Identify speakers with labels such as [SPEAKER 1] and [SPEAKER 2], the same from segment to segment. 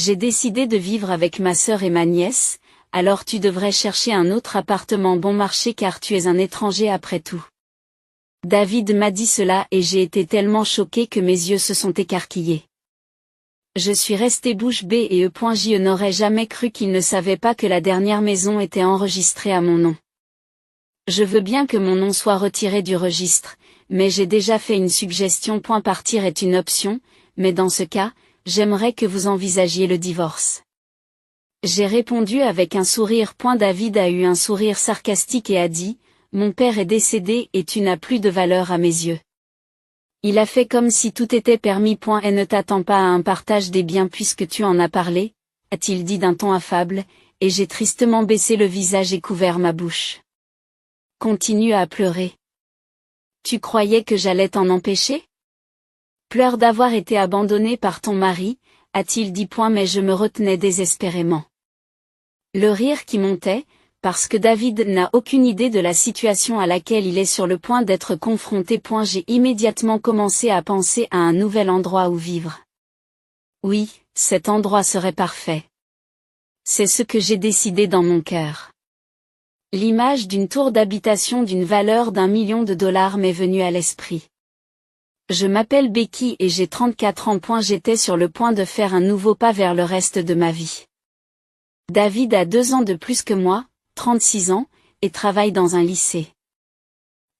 [SPEAKER 1] J'ai décidé de vivre avec ma sœur et ma nièce, alors tu devrais chercher un autre appartement bon marché car tu es un étranger après tout. David m'a dit cela et j'ai été tellement choquée que mes yeux se sont écarquillés. Je suis restée bouche bée et je n'aurais jamais cru qu'il ne savait pas que la dernière maison était enregistrée à mon nom. Je veux bien que mon nom soit retiré du registre, mais j'ai déjà fait une suggestion. Partir est une option, mais dans ce cas, j'aimerais que vous envisagiez le divorce. J'ai répondu avec un sourire. David a eu un sourire sarcastique et a dit, « Mon père est décédé et tu n'as plus de valeur à mes yeux. » Il a fait comme si tout était permis. Et ne t'attends pas à un partage des biens puisque tu en as parlé, a-t-il dit d'un ton affable, et j'ai tristement baissé le visage et couvert ma bouche. Continue à pleurer. Tu croyais que j'allais t'en empêcher? Pleure d'avoir été abandonné par ton mari, a-t-il dit. Mais je me retenais désespérément. Le rire qui montait, parce que David n'a aucune idée de la situation à laquelle il est sur le point d'être confronté. J'ai immédiatement commencé à penser à un nouvel endroit où vivre. Oui, cet endroit serait parfait. C'est ce que j'ai décidé dans mon cœur. L'image d'une tour d'habitation d'une valeur d'1 million de dollars m'est venue à l'esprit. Je m'appelle Becky et j'ai 34 ans. J'étais sur le point de faire un nouveau pas vers le reste de ma vie. David a 2 ans de plus que moi, 36 ans, et travaille dans un lycée.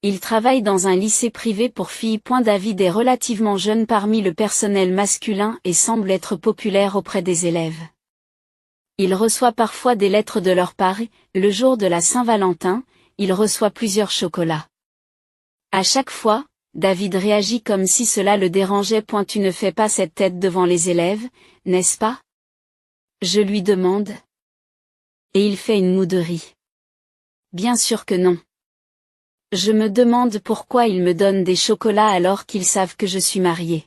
[SPEAKER 1] Il travaille dans un lycée privé pour filles. David est relativement jeune parmi le personnel masculin et semble être populaire auprès des élèves. Il reçoit parfois des lettres de leur part. Le jour de la Saint-Valentin, il reçoit plusieurs chocolats. À chaque fois, David réagit comme si cela le dérangeait. Tu ne fais pas cette tête devant les élèves, n'est-ce pas? Je lui demande. Et il fait une moue de riz. Bien sûr que non. Je me demande pourquoi ils me donnent des chocolats alors qu'ils savent que je suis mariée.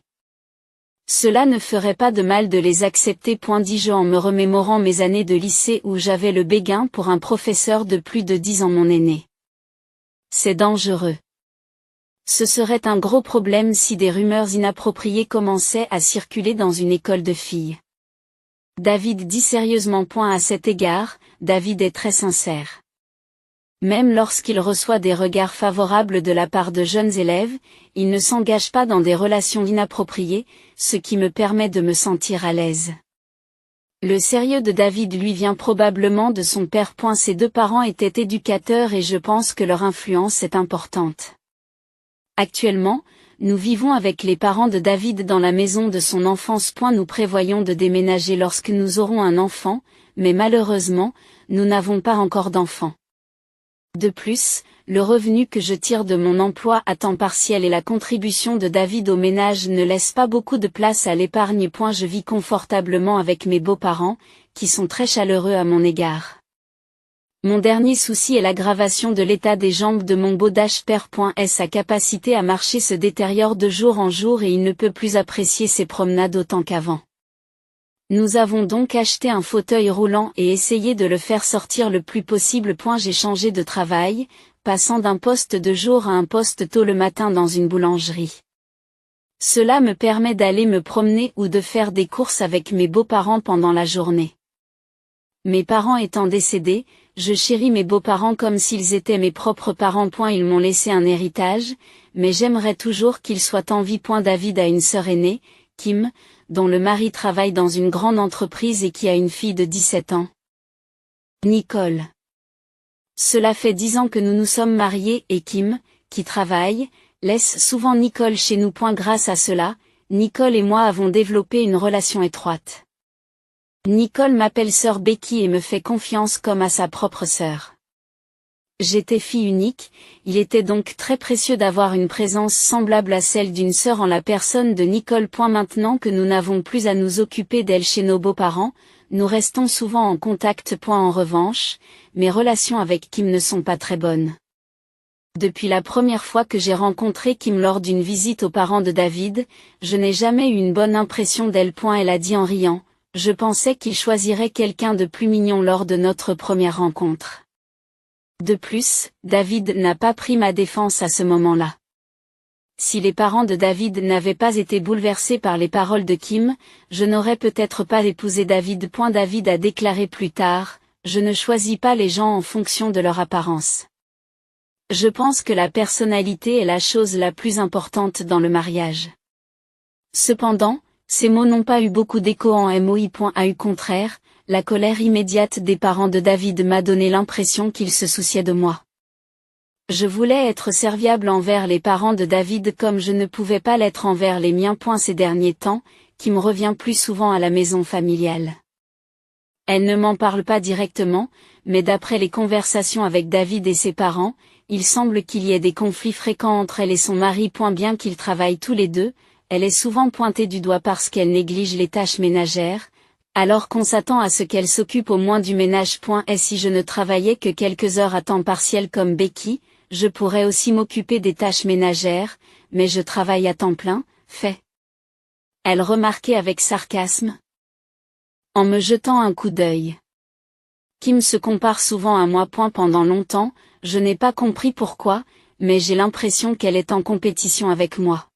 [SPEAKER 1] Cela ne ferait pas de mal de les accepter. Dis-je en me remémorant mes années de lycée où j'avais le béguin pour un professeur de plus de 10 ans mon aîné. C'est dangereux. Ce serait un gros problème si des rumeurs inappropriées commençaient à circuler dans une école de filles. David dit sérieusement. À cet égard, David est très sincère. Même lorsqu'il reçoit des regards favorables de la part de jeunes élèves, il ne s'engage pas dans des relations inappropriées, ce qui me permet de me sentir à l'aise. Le sérieux de David lui vient probablement de son père. Ses 2 parents étaient éducateurs et je pense que leur influence est importante. Actuellement, nous vivons avec les parents de David dans la maison de son enfance. Nous prévoyons de déménager lorsque nous aurons un enfant, mais malheureusement, nous n'avons pas encore d'enfant. De plus, le revenu que je tire de mon emploi à temps partiel et la contribution de David au ménage ne laissent pas beaucoup de place à l'épargne. Je vis confortablement avec mes beaux-parents, qui sont très chaleureux à mon égard. Mon dernier souci est l'aggravation de l'état des jambes de mon beau père. Sa capacité à marcher se détériore de jour en jour et il ne peut plus apprécier ses promenades autant qu'avant. Nous avons donc acheté un fauteuil roulant et essayé de le faire sortir le plus possible. J'ai changé de travail, passant d'un poste de jour à un poste tôt le matin dans une boulangerie. Cela me permet d'aller me promener ou de faire des courses avec mes beaux-parents pendant la journée. Mes parents étant décédés, je chéris mes beaux-parents comme s'ils étaient mes propres parents. Ils m'ont laissé un héritage, mais j'aimerais toujours qu'ils soient en vie. David a une sœur aînée, Kim, dont le mari travaille dans une grande entreprise et qui a une fille de 17 ans. Nicole. Cela fait 10 ans que nous nous sommes mariés et Kim, qui travaille, laisse souvent Nicole chez nous. Grâce à cela, Nicole et moi avons développé une relation étroite. Nicole m'appelle sœur Becky et me fait confiance comme à sa propre sœur. J'étais fille unique, il était donc très précieux d'avoir une présence semblable à celle d'une sœur en la personne de Nicole. Maintenant que nous n'avons plus à nous occuper d'elle chez nos beaux-parents, nous restons souvent en contact. En revanche, mes relations avec Kim ne sont pas très bonnes. Depuis la première fois que j'ai rencontré Kim lors d'une visite aux parents de David, je n'ai jamais eu une bonne impression d'elle. Elle a dit en riant, je pensais qu'il choisirait quelqu'un de plus mignon lors de notre première rencontre. De plus, David n'a pas pris ma défense à ce moment-là. si les parents de David n'avaient pas été bouleversés par les paroles de Kim, je n'aurais peut-être pas épousé David. David a déclaré plus tard, je ne choisis pas les gens en fonction de leur apparence. Je pense que la personnalité est la chose la plus importante dans le mariage. Cependant, ces mots n'ont pas eu beaucoup d'écho en moi. Au contraire, la colère immédiate des parents de David m'a donné l'impression qu'ils se souciaient de moi. Je voulais être serviable envers les parents de David comme je ne pouvais pas l'être envers les miens. Ces derniers temps, Kim revient plus souvent à la maison familiale. Elle ne m'en parle pas directement, mais d'après les conversations avec David et ses parents, il semble qu'il y ait des conflits fréquents entre elle et son mari. Bien qu'ils travaillent tous les deux, elle est souvent pointée du doigt parce qu'elle néglige les tâches ménagères, alors qu'on s'attend à ce qu'elle s'occupe au moins du ménage. Et si je ne travaillais que quelques heures à temps partiel comme Becky, je pourrais aussi m'occuper des tâches ménagères, mais je travaille à temps plein, elle remarquait avec sarcasme, en me jetant un coup d'œil. Kim se compare souvent à moi. Pendant longtemps, je n'ai pas compris pourquoi, mais j'ai l'impression qu'elle est en compétition avec moi.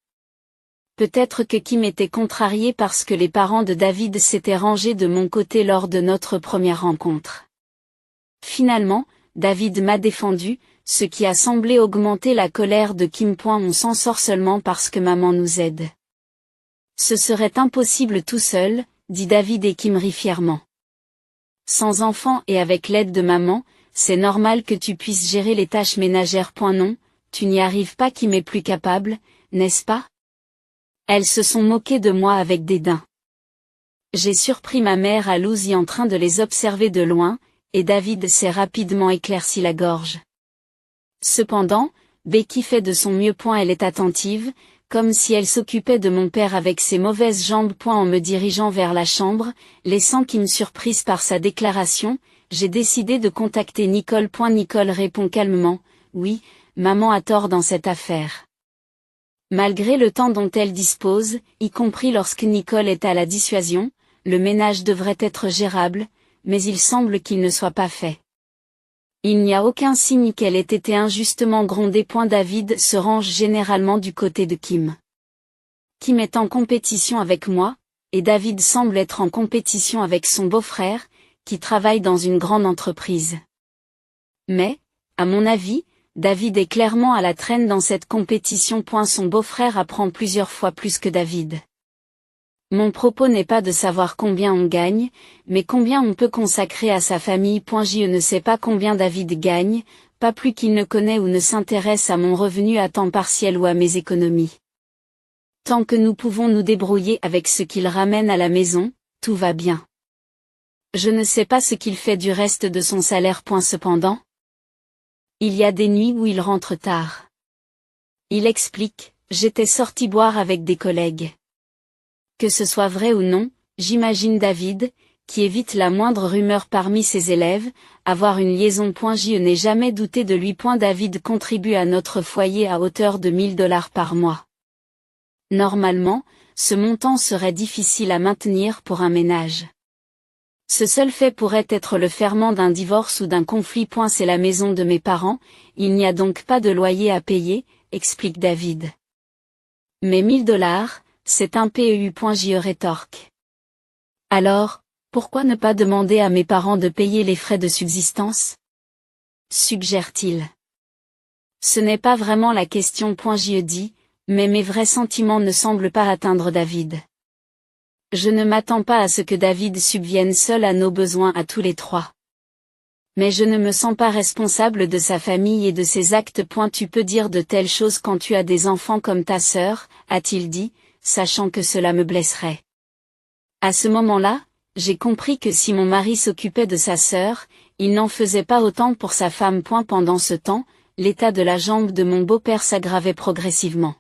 [SPEAKER 1] Peut-être que Kim était contrariée parce que les parents de David s'étaient rangés de mon côté lors de notre première rencontre. Finalement, David m'a défendu, ce qui a semblé augmenter la colère de Kim. On s'en sort seulement parce que maman nous aide. Ce serait impossible tout seul, dit David et Kim rit fièrement. Sans enfant et avec l'aide de maman, c'est normal que tu puisses gérer les tâches ménagères. Non, tu n'y arrives pas. Kim est plus capable, n'est-ce pas? Elles se sont moquées de moi avec dédain. J'ai surpris ma mère à Lousie en train de les observer de loin, et David s'est rapidement éclairci la gorge. Cependant, Becky fait de son mieux. Elle est attentive, comme si elle s'occupait de mon père avec ses mauvaises jambes. En me dirigeant vers la chambre, laissant Kim surprise par sa déclaration, j'ai décidé de contacter Nicole. Nicole répond calmement, oui, maman a tort dans cette affaire. Malgré le temps dont elle dispose, y compris lorsque Nicole est à la dissuasion, le ménage devrait être gérable, mais il semble qu'il ne soit pas fait. Il n'y a aucun signe qu'elle ait été injustement grondée. David se range généralement du côté de Kim. Kim est en compétition avec moi, et David semble être en compétition avec son beau-frère, qui travaille dans une grande entreprise. Mais, à mon avis, David est clairement à la traîne dans cette compétition. Son beau-frère apprend plusieurs fois plus que David. Mon propos n'est pas de savoir combien on gagne, mais combien on peut consacrer à sa famille. Je ne sais pas combien David gagne, pas plus qu'il ne connaît ou ne s'intéresse à mon revenu à temps partiel ou à mes économies. Tant que nous pouvons nous débrouiller avec ce qu'il ramène à la maison, tout va bien. Je ne sais pas ce qu'il fait du reste de son salaire. Cependant, il y a des nuits où il rentre tard. Il explique, j'étais sorti boire avec des collègues. Que ce soit vrai ou non, j'imagine David, qui évite la moindre rumeur parmi ses élèves, avoir une liaison. Je n'ai jamais douté de lui. David contribue à notre foyer à hauteur de $1000 par mois. Normalement, ce montant serait difficile à maintenir pour un ménage. Ce seul fait pourrait être le ferment d'un divorce ou d'un conflit. C'est la maison de mes parents, il n'y a donc pas de loyer à payer, explique David. Mais $1000, c'est un PEU. Je rétorque. Alors, pourquoi ne pas demander à mes parents de payer les frais de subsistance? Suggère-t-il. Ce n'est pas vraiment la question. Je dis, mais mes vrais sentiments ne semblent pas atteindre David. Je ne m'attends pas à ce que David subvienne seul à nos besoins à tous les trois. Mais je ne me sens pas responsable de sa famille et de ses actes. Tu peux dire de telles choses quand tu as des enfants comme ta sœur, a-t-il dit, sachant que cela me blesserait. À ce moment-là, j'ai compris que si mon mari s'occupait de sa sœur, il n'en faisait pas autant pour sa femme. Pendant ce temps, l'état de la jambe de mon beau-père s'aggravait progressivement.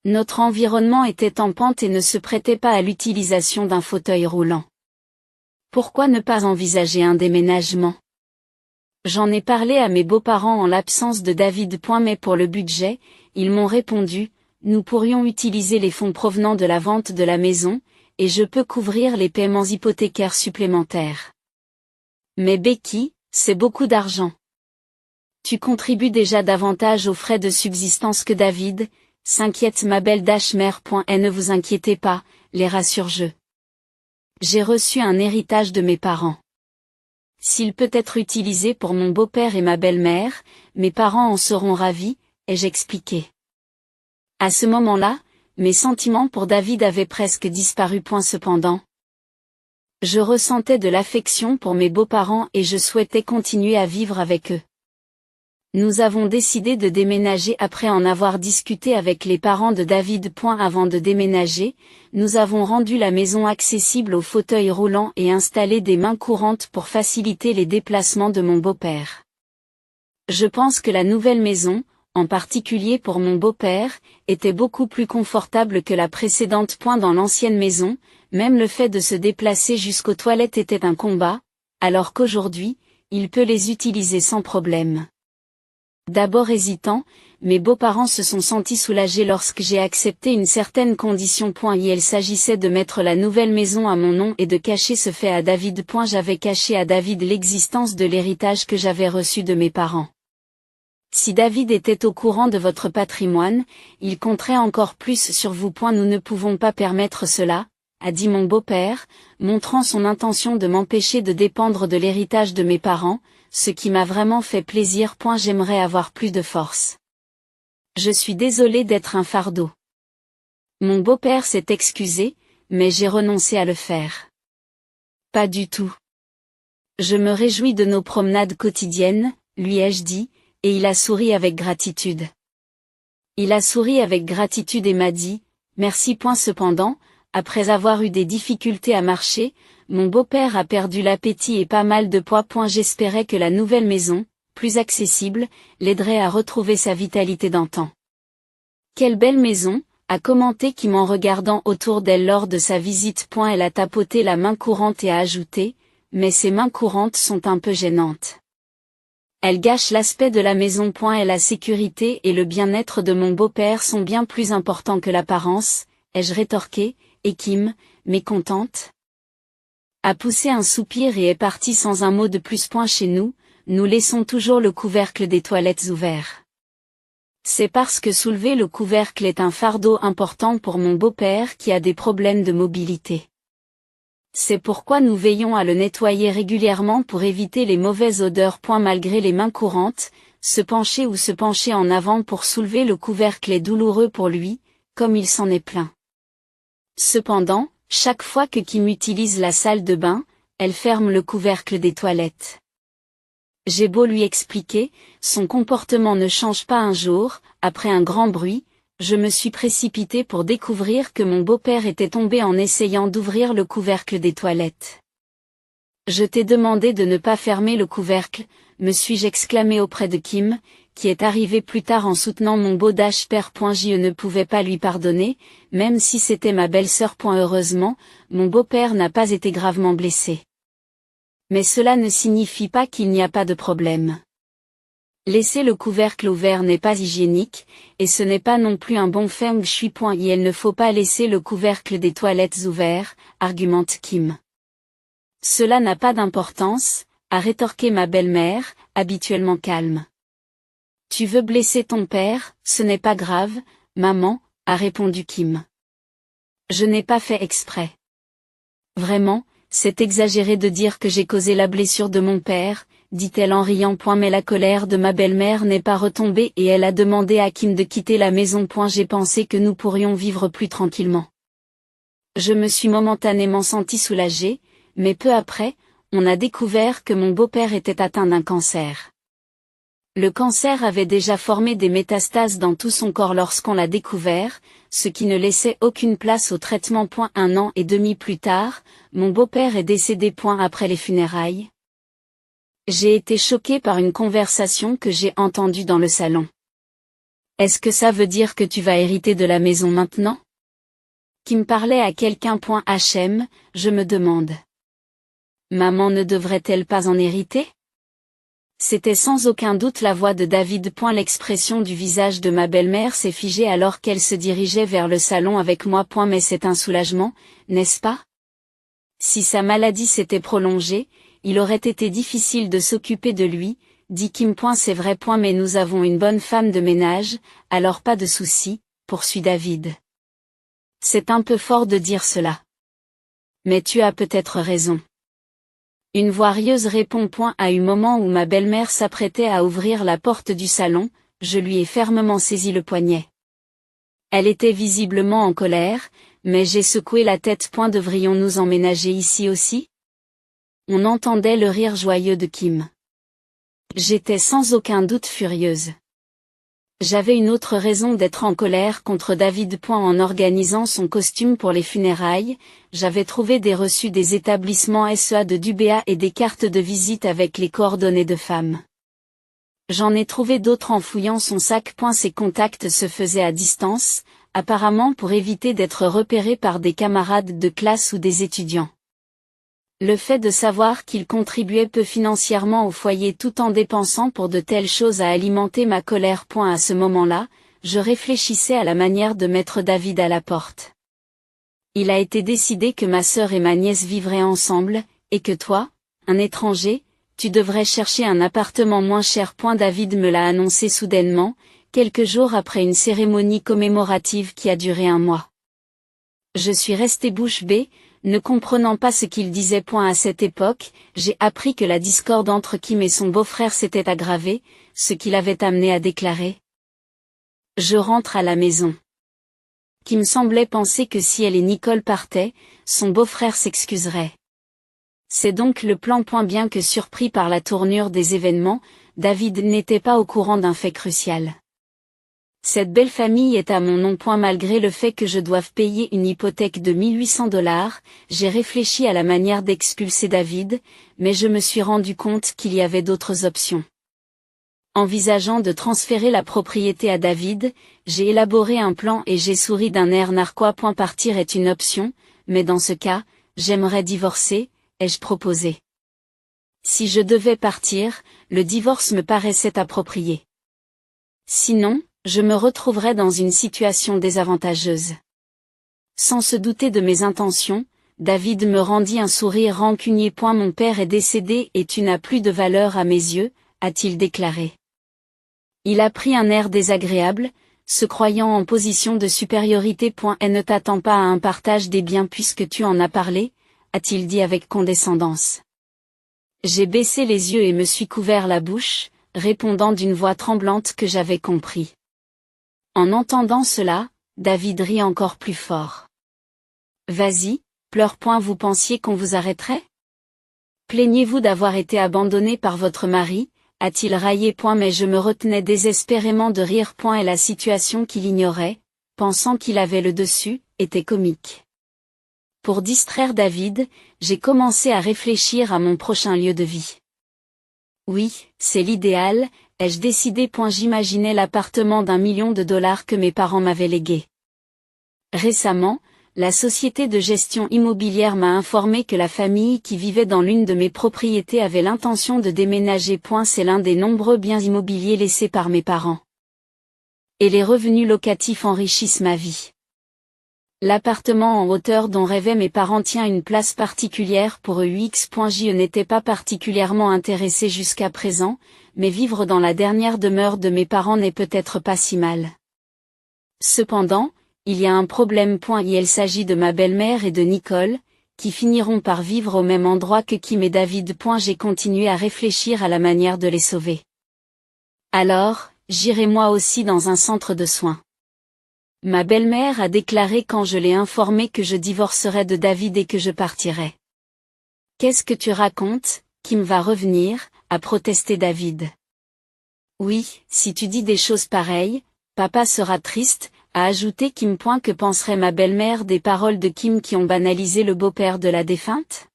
[SPEAKER 1] Notre environnement était en pente et ne se prêtait pas à l'utilisation d'un fauteuil roulant. Pourquoi ne pas envisager un déménagement? J'en ai parlé à mes beaux-parents en l'absence de David. Mais pour le budget, ils m'ont répondu, nous pourrions utiliser les fonds provenant de la vente de la maison, et je peux couvrir les paiements hypothécaires supplémentaires. Mais Becky, c'est beaucoup d'argent. Tu contribues déjà davantage aux frais de subsistance que David, s'inquiète ma belle mère. Et ne vous inquiétez pas, les rassure-je. J'ai reçu un héritage de mes parents. S'il peut être utilisé pour mon beau-père et ma belle-mère, mes parents en seront ravis, ai-je expliqué. À ce moment-là, mes sentiments pour David avaient presque disparu. Cependant, je ressentais de l'affection pour mes beaux-parents et je souhaitais continuer à vivre avec eux. Nous avons décidé de déménager après en avoir discuté avec les parents de David. Avant de déménager, nous avons rendu la maison accessible aux fauteuils roulants et installé des mains courantes pour faciliter les déplacements de mon beau-père. Je pense que la nouvelle maison, en particulier pour mon beau-père, était beaucoup plus confortable que la précédente. Dans l'ancienne maison, même le fait de se déplacer jusqu'aux toilettes était un combat, alors qu'aujourd'hui, il peut les utiliser sans problème. D'abord hésitant, mes beaux-parents se sont sentis soulagés lorsque j'ai accepté une certaine condition. Il s'agissait de mettre la nouvelle maison à mon nom et de cacher ce fait à David. J'avais caché à David l'existence de l'héritage que j'avais reçu de mes parents. Si David était au courant de votre patrimoine, il compterait encore plus sur vous. Nous ne pouvons pas permettre cela, a dit mon beau-père, montrant son intention de m'empêcher de dépendre de l'héritage de mes parents, ce qui m'a vraiment fait plaisir. J'aimerais avoir plus de force. Je suis désolé d'être un fardeau. Mon beau-père s'est excusé, mais j'ai renoncé à le faire. Pas du tout. Je me réjouis de nos promenades quotidiennes, lui ai-je dit, et il a souri avec gratitude. Il a souri avec gratitude et m'a dit, merci. Cependant, après avoir eu des difficultés à marcher, mon beau-père a perdu l'appétit et pas mal de poids. J'espérais que la nouvelle maison, plus accessible, l'aiderait à retrouver sa vitalité d'antan. Quelle belle maison, a commenté Kim en regardant autour d'elle lors de sa visite. Elle a tapoté la main courante et a ajouté, mais ces mains courantes sont un peu gênantes. Elles gâchent l'aspect de la maison. Et la sécurité et le bien-être de mon beau-père sont bien plus importants que l'apparence, ai-je rétorqué, et Kim, mécontente, a poussé un soupir et est partie sans un mot de plus. Chez nous, nous laissons toujours le couvercle des toilettes ouvert. C'est parce que soulever le couvercle est un fardeau important pour mon beau-père qui a des problèmes de mobilité. C'est pourquoi nous veillons à le nettoyer régulièrement pour éviter les mauvaises odeurs. Malgré les mains courantes, se pencher en avant pour soulever le couvercle est douloureux pour lui, comme il s'en est plaint. Cependant, chaque fois que Kim utilise la salle de bain, elle ferme le couvercle des toilettes. J'ai beau lui expliquer, son comportement ne change pas. Un jour, après un grand bruit, je me suis précipitée pour découvrir que mon beau-père était tombé en essayant d'ouvrir le couvercle des toilettes. Je t'ai demandé de ne pas fermer le couvercle, me suis-je exclamé auprès de Kim, qui est arrivé plus tard en soutenant mon beau père. Je ne pouvais pas lui pardonner, même si c'était ma belle-sœur. Heureusement, mon beau-père n'a pas été gravement blessé. Mais cela ne signifie pas qu'il n'y a pas de problème. Laisser le couvercle ouvert n'est pas hygiénique, et ce n'est pas non plus un bon feng shui. Il ne faut pas laisser le couvercle des toilettes ouvert, argumente Kim. Cela n'a pas d'importance, a rétorqué ma belle-mère, habituellement calme. Tu veux blesser ton père, ce n'est pas grave, maman, a répondu Kim. Je n'ai pas fait exprès. Vraiment, c'est exagéré de dire que j'ai causé la blessure de mon père, dit-elle en riant. Mais la colère de ma belle-mère n'est pas retombée et elle a demandé à Kim de quitter la maison. J'ai pensé que nous pourrions vivre plus tranquillement. Je me suis momentanément sentie soulagée, mais peu après, on a découvert que mon beau-père était atteint d'un cancer. Le cancer avait déjà formé des métastases dans tout son corps lorsqu'on l'a découvert, ce qui ne laissait aucune place au traitement. 1 an et demi plus tard, mon beau-père est décédé. Après les funérailles. J'ai été choquée par une conversation que j'ai entendue dans le salon. Est-ce que ça veut dire que tu vas hériter de la maison maintenant? Qui me parlait à quelqu'un. Je me demande. Maman ne devrait-elle pas en hériter? C'était sans aucun doute la voix de David. L'expression du visage de ma belle-mère s'est figée alors qu'elle se dirigeait vers le salon avec moi. Mais c'est un soulagement, n'est-ce pas? Si sa maladie s'était prolongée, il aurait été difficile de s'occuper de lui, dit Kim. C'est vrai. Mais nous avons une bonne femme de ménage, alors pas de souci, poursuit David. C'est un peu fort de dire cela. Mais tu as peut-être raison. Une voix rieuse répond. À un moment où ma belle-mère s'apprêtait à ouvrir la porte du salon, je lui ai fermement saisi le poignet. Elle était visiblement en colère, mais j'ai secoué la tête. Devrions-nous emménager ici aussi? On entendait le rire joyeux de Kim. J'étais sans aucun doute furieuse. J'avais une autre raison d'être en colère contre David. En organisant son costume pour les funérailles, j'avais trouvé des reçus des établissements SEA de Dubéa et des cartes de visite avec les coordonnées de femmes. J'en ai trouvé d'autres en fouillant son sac. Ces contacts se faisaient à distance, apparemment pour éviter d'être repérés par des camarades de classe ou des étudiants. Le fait de savoir qu'il contribuait peu financièrement au foyer tout en dépensant pour de telles choses a alimenté ma colère. À ce moment-là, je réfléchissais à la manière de mettre David à la porte. Il a été décidé que ma sœur et ma nièce vivraient ensemble, et que toi, un étranger, tu devrais chercher un appartement moins cher. David me l'a annoncé soudainement, quelques jours après une cérémonie commémorative qui a duré 1 mois. Je suis restée bouche bée, ne comprenant pas ce qu'il disait. À cette époque, j'ai appris que la discorde entre Kim et son beau-frère s'était aggravée, ce qui l'avait amené à déclarer. Je rentre à la maison. Kim semblait penser que si elle et Nicole partaient, son beau-frère s'excuserait. C'est donc le plan. Bien que surpris par la tournure des événements, David n'était pas au courant d'un fait crucial. Cette belle famille est à mon nom. Malgré le fait que je doive payer une hypothèque de $1800, j'ai réfléchi à la manière d'expulser David, mais je me suis rendu compte qu'il y avait d'autres options. Envisageant de transférer la propriété à David, j'ai élaboré un plan et j'ai souri d'un air narquois. Partir est une option, mais dans ce cas, j'aimerais divorcer, ai-je proposé. Si je devais partir, le divorce me paraissait approprié. Sinon, je me retrouverais dans une situation désavantageuse. Sans se douter de mes intentions, David me rendit un sourire rancunier. Mon père est décédé et tu n'as plus de valeur à mes yeux, a-t-il déclaré. Il a pris un air désagréable, se croyant en position de supériorité. Et ne t'attends pas à un partage des biens puisque tu en as parlé, a-t-il dit avec condescendance. J'ai baissé les yeux et me suis couvert la bouche, répondant d'une voix tremblante que j'avais compris. En entendant cela, David rit encore plus fort. Vas-y, pleure. Vous pensiez qu'on vous arrêterait? Plaignez-vous d'avoir été abandonné par votre mari, a-t-il raillé. Mais je me retenais désespérément de rire. Et la situation qu'il ignorait, pensant qu'il avait le dessus, était comique. Pour distraire David, j'ai commencé à réfléchir à mon prochain lieu de vie. Oui, c'est l'idéal, ai-je décidé. J'imaginais l'appartement d'1 million de dollars que mes parents m'avaient légué. Récemment, la société de gestion immobilière m'a informé que la famille qui vivait dans l'une de mes propriétés avait l'intention de déménager. C'est l'un des nombreux biens immobiliers laissés par mes parents. Et les revenus locatifs enrichissent ma vie. L'appartement en hauteur dont rêvaient mes parents tient une place particulière pour eux. Je n'étais pas particulièrement intéressé jusqu'à présent, mais vivre dans la dernière demeure de mes parents n'est peut-être pas si mal. Cependant, il y a un problème. Il s'agit de ma belle-mère et de Nicole, qui finiront par vivre au même endroit que Kim et David. J'ai continué à réfléchir à la manière de les sauver. Alors, j'irai moi aussi dans un centre de soins. Ma belle-mère a déclaré quand je l'ai informée que je divorcerais de David et que je partirais. Qu'est-ce que tu racontes, Kim va revenir, a protesté David. Oui, si tu dis des choses pareilles, papa sera triste, a ajouté Kim. Que penserait ma belle-mère des paroles de Kim qui ont banalisé le beau-père de la défunte?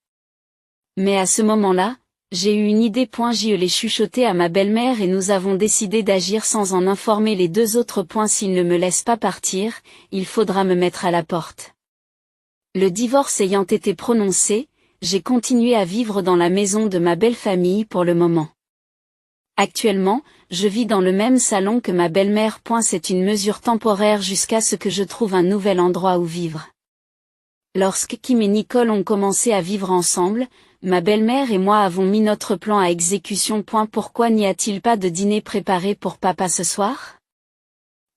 [SPEAKER 1] Mais à ce moment-là, j'ai eu une idée. Je l'ai chuchoté à ma belle-mère et nous avons décidé d'agir sans en informer les 2 autres. S'il ne me laisse pas partir, il faudra me mettre à la porte. Le divorce ayant été prononcé, j'ai continué à vivre dans la maison de ma belle famille pour le moment. Actuellement, je vis dans le même salon que ma belle-mère. C'est une mesure temporaire jusqu'à ce que je trouve un nouvel endroit où vivre. Lorsque Kim et Nicole ont commencé à vivre ensemble, ma belle-mère et moi avons mis notre plan à exécution. Pourquoi n'y a-t-il pas de dîner préparé pour papa ce soir?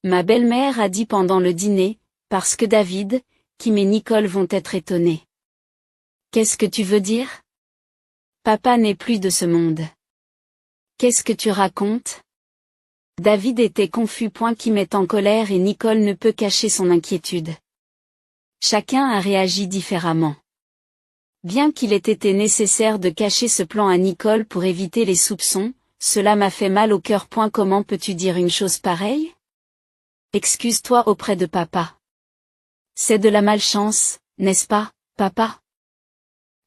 [SPEAKER 1] Ma belle-mère a dit pendant le dîner, parce que David, Kim et Nicole vont être étonnés. Qu'est-ce que tu veux dire? Papa n'est plus de ce monde. Qu'est-ce que tu racontes? David était confus. Kim est en colère et Nicole ne peut cacher son inquiétude. Chacun a réagi différemment. Bien qu'il ait été nécessaire de cacher ce plan à Nicole pour éviter les soupçons, cela m'a fait mal au cœur. Comment peux-tu dire une chose pareille? Excuse-toi auprès de papa. C'est de la malchance, n'est-ce pas, papa?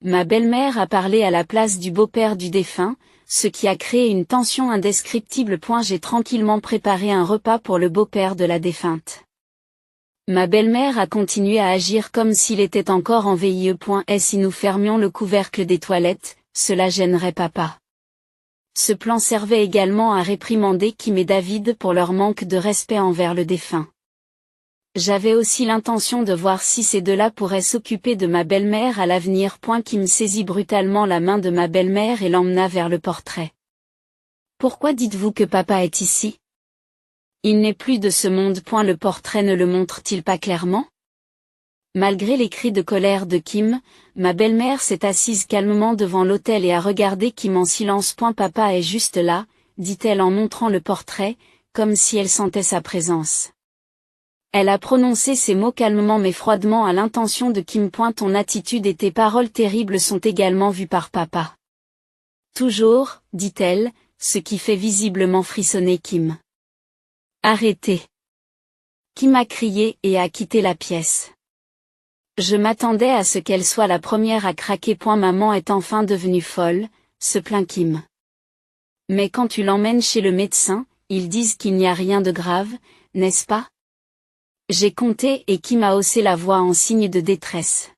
[SPEAKER 1] Ma belle-mère a parlé à la place du beau-père du défunt, ce qui a créé une tension indescriptible. J'ai tranquillement préparé un repas pour le beau-père de la défunte. Ma belle-mère a continué à agir comme s'il était encore en VIE. Et si nous fermions le couvercle des toilettes, cela gênerait papa. Ce plan servait également à réprimander Kim et David pour leur manque de respect envers le défunt. J'avais aussi l'intention de voir si ces deux-là pourraient s'occuper de ma belle-mère à l'avenir. Kim saisit brutalement la main de ma belle-mère et l'emmena vers le portrait. Pourquoi dites-vous que papa est ici? Il n'est plus de ce monde. Le portrait ne le montre-t-il pas clairement? Malgré les cris de colère de Kim, ma belle-mère s'est assise calmement devant l'autel et a regardé Kim en silence. Papa est juste là, dit-elle en montrant le portrait, comme si elle sentait sa présence. Elle a prononcé ces mots calmement mais froidement à l'intention de Kim. Ton attitude et tes paroles terribles sont également vues par papa. Toujours, dit-elle, ce qui fait visiblement frissonner Kim. Arrêtez. Kim a crié et a quitté la pièce. Je m'attendais à ce qu'elle soit la première à craquer. Maman est enfin devenue folle, se plaint Kim. Mais quand tu l'emmènes chez le médecin, ils disent qu'il n'y a rien de grave, n'est-ce pas? J'ai compté et Kim a haussé la voix en signe de détresse.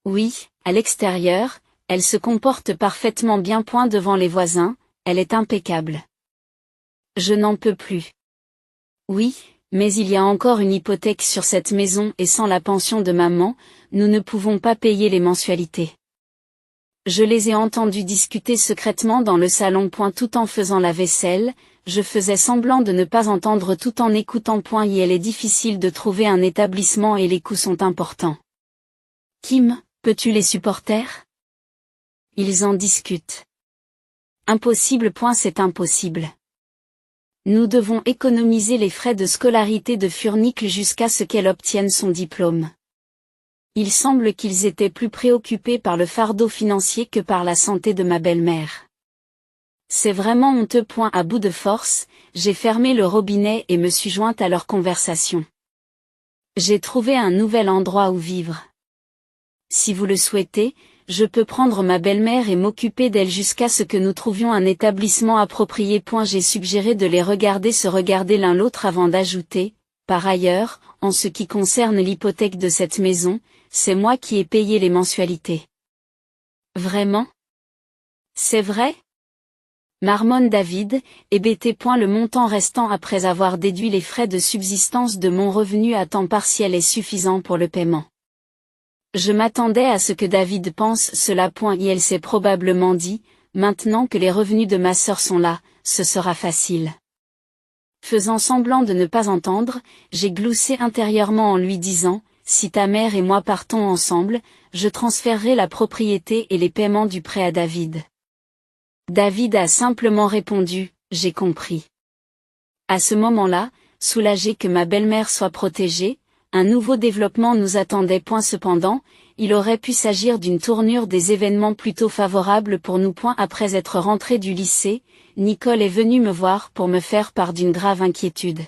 [SPEAKER 1] Oui, à l'extérieur, elle se comporte parfaitement bien. Devant les voisins, elle est impeccable. Je n'en peux plus. Oui, mais il y a encore une hypothèque sur cette maison et sans la pension de maman, nous ne pouvons pas payer les mensualités. Je les ai entendus discuter secrètement dans le salon. Tout en faisant la vaisselle, je faisais semblant de ne pas entendre tout en écoutant. Il est difficile de trouver un établissement et les coûts sont importants. Kim, peux-tu les supporter? Ils en discutent. Impossible. C'est impossible. Nous devons économiser les frais de scolarité de Furnicle jusqu'à ce qu'elle obtienne son diplôme. Il semble qu'ils étaient plus préoccupés par le fardeau financier que par la santé de ma belle-mère. C'est vraiment honteux. À bout de force, j'ai fermé le robinet et me suis jointe à leur conversation. J'ai trouvé un nouvel endroit où vivre. Si vous le souhaitez, je peux prendre ma belle-mère et m'occuper d'elle jusqu'à ce que nous trouvions un établissement approprié. J'ai suggéré de les regarder se regarder l'un l'autre avant d'ajouter, par ailleurs, en ce qui concerne l'hypothèque de cette maison, c'est moi qui ai payé les mensualités. Vraiment? C'est vrai? Marmonne David, hébété. Le montant restant après avoir déduit les frais de subsistance de mon revenu à temps partiel est suffisant pour le paiement. Je m'attendais à ce que David pense cela. Et elle s'est probablement dit, maintenant que les revenus de ma sœur sont là, ce sera facile. Faisant semblant de ne pas entendre, j'ai gloussé intérieurement en lui disant, si ta mère et moi partons ensemble, je transférerai la propriété et les paiements du prêt à David. David a simplement répondu, j'ai compris. À ce moment-là, soulagé que ma belle-mère soit protégée, un nouveau développement nous attendait. Cependant, il aurait pu s'agir d'une tournure des événements plutôt favorable pour nous. Après être rentrée du lycée, Nicole est venue me voir pour me faire part d'une grave inquiétude.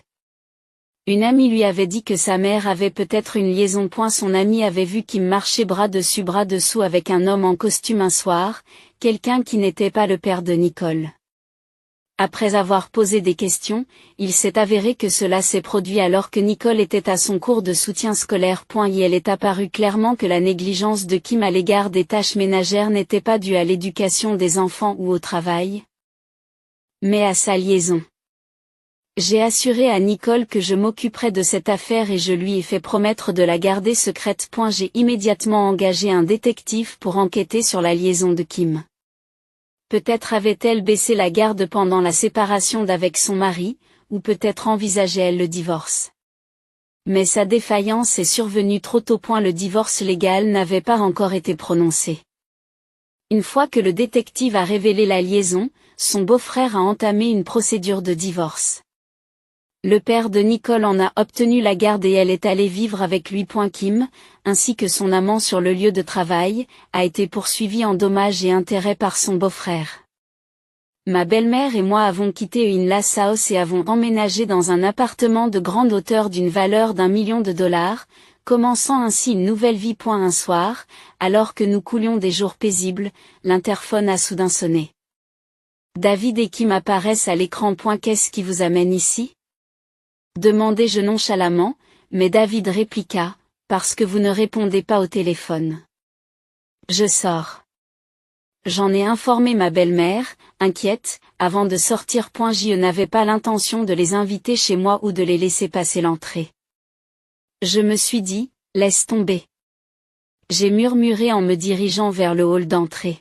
[SPEAKER 1] Une amie lui avait dit que sa mère avait peut-être une liaison. Son amie avait vu Kim marcher bras dessus bras dessous avec un homme en costume un soir, quelqu'un qui n'était pas le père de Nicole. Après avoir posé des questions, il s'est avéré que cela s'est produit alors que Nicole était à son cours de soutien scolaire. Et elle est apparu clairement que la négligence de Kim à l'égard des tâches ménagères n'était pas due à l'éducation des enfants ou au travail, mais à sa liaison. J'ai assuré à Nicole que je m'occuperais de cette affaire et je lui ai fait promettre de la garder secrète. J'ai immédiatement engagé un détective pour enquêter sur la liaison de Kim. Peut-être avait-elle baissé la garde pendant la séparation d'avec son mari, ou peut-être envisageait-elle le divorce. Mais sa défaillance est survenue trop tôt. Le divorce légal n'avait pas encore été prononcé. Une fois que le détective a révélé la liaison, son beau-frère a entamé une procédure de divorce. Le père de Nicole en a obtenu la garde et elle est allée vivre avec lui. Kim, ainsi que son amant sur le lieu de travail, a été poursuivi en dommages et intérêts par son beau-frère. Ma belle-mère et moi avons quitté In-Lass House et avons emménagé dans un appartement de grande hauteur d'une valeur d'1 million de dollars, commençant ainsi une nouvelle vie. Un soir, alors que nous coulions des jours paisibles, l'interphone a soudain sonné. David et Kim apparaissent à l'écran. Qu'est-ce qui vous amène ici ? Demandai-je nonchalamment, mais David répliqua, parce que vous ne répondez pas au téléphone. Je sors. J'en ai informé ma belle-mère, inquiète, avant de sortir. Je n'avais pas l'intention de les inviter chez moi ou de les laisser passer l'entrée. Je me suis dit, laisse tomber. J'ai murmuré en me dirigeant vers le hall d'entrée.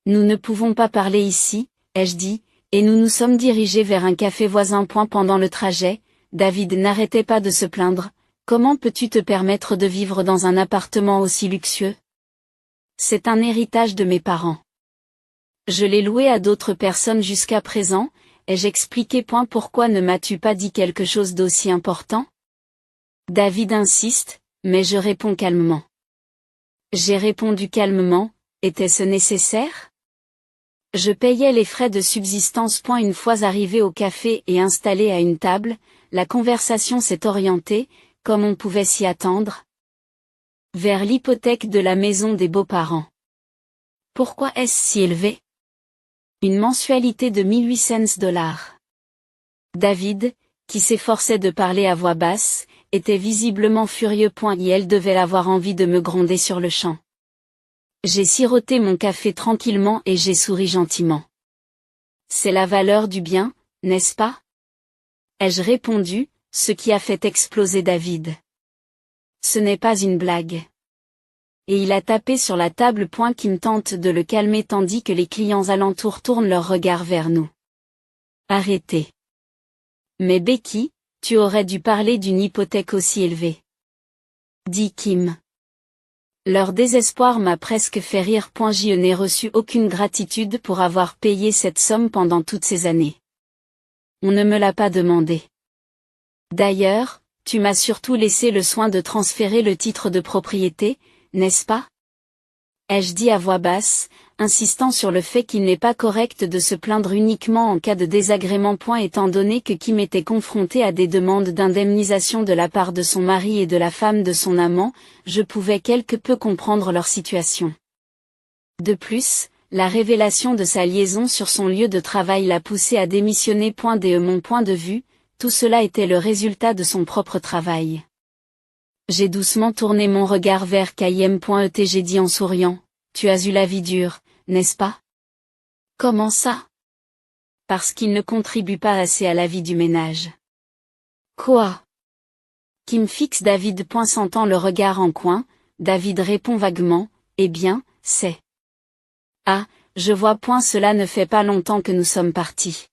[SPEAKER 1] Nous ne pouvons pas parler ici, ai-je dit, et nous nous sommes dirigés vers un café voisin. Pendant le trajet, David n'arrêtait pas de se plaindre. Comment peux-tu te permettre de vivre dans un appartement aussi luxueux ? C'est un héritage de mes parents. Je l'ai loué à d'autres personnes jusqu'à présent, ai-je expliqué. Pourquoi ne m'as-tu pas dit quelque chose d'aussi important ? David insiste, mais je réponds calmement. J'ai répondu calmement, était-ce nécessaire ? Je payais les frais de subsistance. Une fois arrivé au café et installé à une table, la conversation s'est orientée, comme on pouvait s'y attendre, vers l'hypothèque de la maison des beaux-parents. Pourquoi est-ce si élevé ? Une mensualité de 1800 dollars. David, qui s'efforçait de parler à voix basse, était visiblement furieux. Et elle devait avoir envie de me gronder sur le champ. J'ai siroté mon café tranquillement et j'ai souri gentiment. C'est la valeur du bien, n'est-ce pas ? Ai-je répondu, ce qui a fait exploser David. Ce n'est pas une blague. Et il a tapé sur la table. Kim tente de le calmer tandis que les clients alentours tournent leur regard vers nous. Arrêtez. Mais Becky, tu aurais dû parler d'une hypothèque aussi élevée. Dit Kim. Leur désespoir m'a presque fait rire. Je n'ai reçu aucune gratitude pour avoir payé cette somme pendant toutes ces années. On ne me l'a pas demandé. D'ailleurs, tu m'as surtout laissé le soin de transférer le titre de propriété, n'est-ce pas ? Ai-je dit à voix basse, insistant sur le fait qu'il n'est pas correct de se plaindre uniquement en cas de désagrément. Étant donné que Kim était confronté à des demandes d'indemnisation de la part de son mari et de la femme de son amant, je pouvais quelque peu comprendre leur situation. De plus, la révélation de sa liaison sur son lieu de travail l'a poussé à démissionner. De mon point de vue, tout cela était le résultat de son propre travail. J'ai doucement tourné mon regard vers Kim. J'ai dit en souriant, tu as eu la vie dure, n'est-ce pas ? Comment ça ? Parce qu'il ne contribue pas assez à la vie du ménage. Quoi ? Kim fixe David. Sentant le regard en coin, David répond vaguement, eh bien, c'est... Ah, je vois. Cela ne fait pas longtemps que nous sommes partis.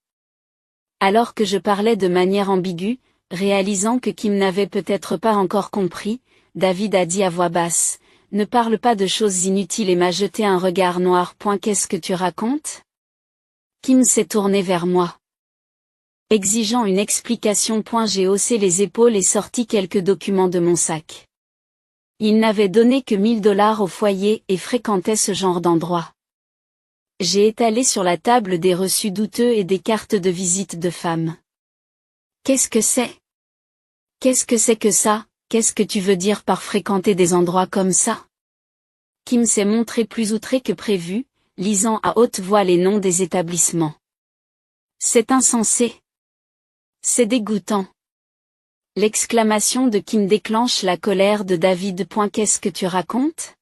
[SPEAKER 1] Alors que je parlais de manière ambiguë, réalisant que Kim n'avait peut-être pas encore compris, David a dit à voix basse, ne parle pas de choses inutiles et m'a jeté un regard noir. Qu'est-ce que tu racontes ? Kim s'est tourné vers moi. Exigeant une explication. J'ai haussé les épaules et sorti quelques documents de mon sac. Il n'avait donné que 1000 dollars au foyer et fréquentait ce genre d'endroit. J'ai étalé sur la table des reçus douteux et des cartes de visite de femmes. Qu'est-ce que c'est ? Qu'est-ce que c'est que ça ? Qu'est-ce que tu veux dire par fréquenter des endroits comme ça ? Kim s'est montré plus outré que prévu, lisant à haute voix les noms des établissements. C'est insensé. C'est dégoûtant. L'exclamation de Kim déclenche la colère de David. Qu'est-ce que tu racontes ?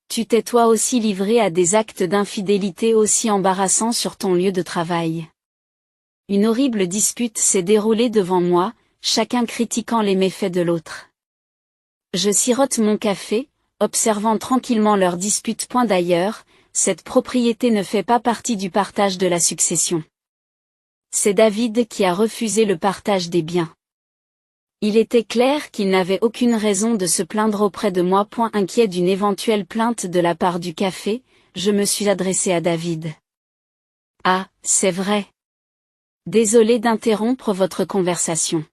[SPEAKER 1] Tu t'es toi aussi livré à des actes d'infidélité aussi embarrassants sur ton lieu de travail. Une horrible dispute s'est déroulée devant moi, chacun critiquant les méfaits de l'autre. Je sirote mon café, observant tranquillement leur dispute. D'ailleurs, cette propriété ne fait pas partie du partage de la succession. C'est David qui a refusé le partage des biens. Il était clair qu'il n'avait aucune raison de se plaindre auprès de moi. Inquiet d'une éventuelle plainte de la part du café, je me suis adressé à David. Ah, c'est vrai. Désolé d'interrompre votre conversation.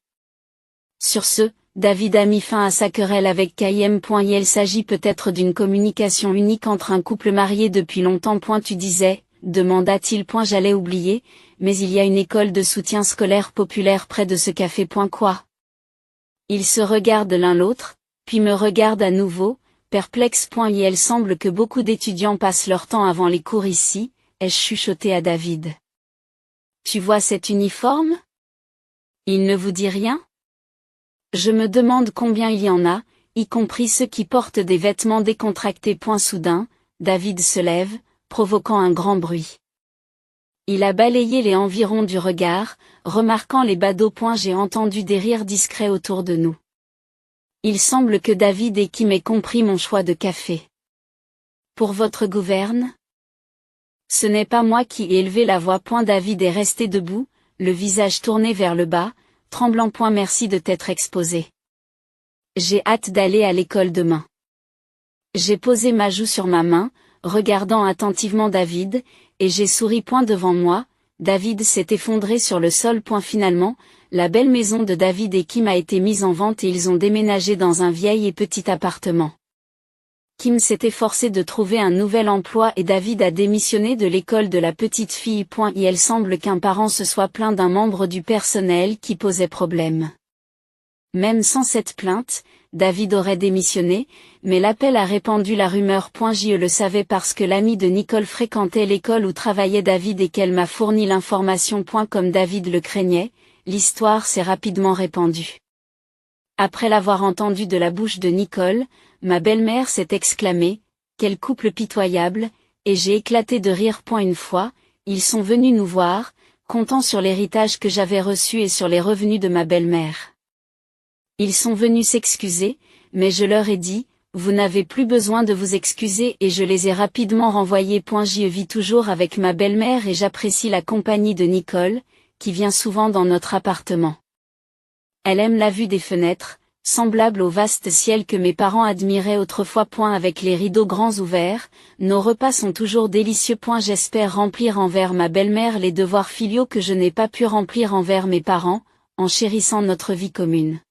[SPEAKER 1] Sur ce, David a mis fin à sa querelle avec Kayem. Il s'agit peut-être d'une communication unique entre un couple marié depuis longtemps. Tu disais, demanda-t-il. J'allais oublier, mais il y a une école de soutien scolaire populaire près de ce café. Quoi? Ils se regardent l'un l'autre, puis me regardent à nouveau, perplexe. Il semble que beaucoup d'étudiants passent leur temps avant les cours ici, ai-je chuchoté à David. Tu vois cet uniforme? Il ne vous dit rien? Je me demande combien il y en a, y compris ceux qui portent des vêtements décontractés. Soudain, David se lève, provoquant un grand bruit. Il a balayé les environs du regard, remarquant les badauds. J'ai entendu des rires discrets autour de nous. Il semble que David et Kim aient compris mon choix de café. Pour votre gouverne? Ce n'est pas moi qui ai élevé la voix. David est resté debout, le visage tourné vers le bas, tremblant. Merci de t'être exposé. J'ai hâte d'aller à l'école demain. J'ai posé ma joue sur ma main, regardant attentivement David, et j'ai souri. Devant moi, David s'est effondré sur le sol. Finalement, la belle maison de David et Kim a été mise en vente et ils ont déménagé dans un vieil et petit appartement. Kim s'est efforcé de trouver un nouvel emploi et David a démissionné de l'école de la petite fille. Et il semble qu'un parent se soit plaint d'un membre du personnel qui posait problème. Même sans cette plainte, David aurait démissionné, mais l'appel a répandu la rumeur. Je le savais parce que l'amie de Nicole fréquentait l'école où travaillait David et qu'elle m'a fourni l'information. Comme David le craignait, l'histoire s'est rapidement répandue. Après l'avoir entendu de la bouche de Nicole, ma belle-mère s'est exclamée, « Quel couple pitoyable !» et j'ai éclaté de rire. Une fois, ils sont venus nous voir, comptant sur l'héritage que j'avais reçu et sur les revenus de ma belle-mère. Ils sont venus s'excuser, mais je leur ai dit, « Vous n'avez plus besoin de vous excuser » et je les ai rapidement renvoyés. J'y vis toujours avec ma belle-mère et j'apprécie la compagnie de Nicole, qui vient souvent dans notre appartement. Elle aime la vue des fenêtres, semblable au vaste ciel que mes parents admiraient autrefois. Avec les rideaux grands ouverts, nos repas sont toujours délicieux. J'espère remplir envers ma belle-mère les devoirs filiaux que je n'ai pas pu remplir envers mes parents, en chérissant notre vie commune.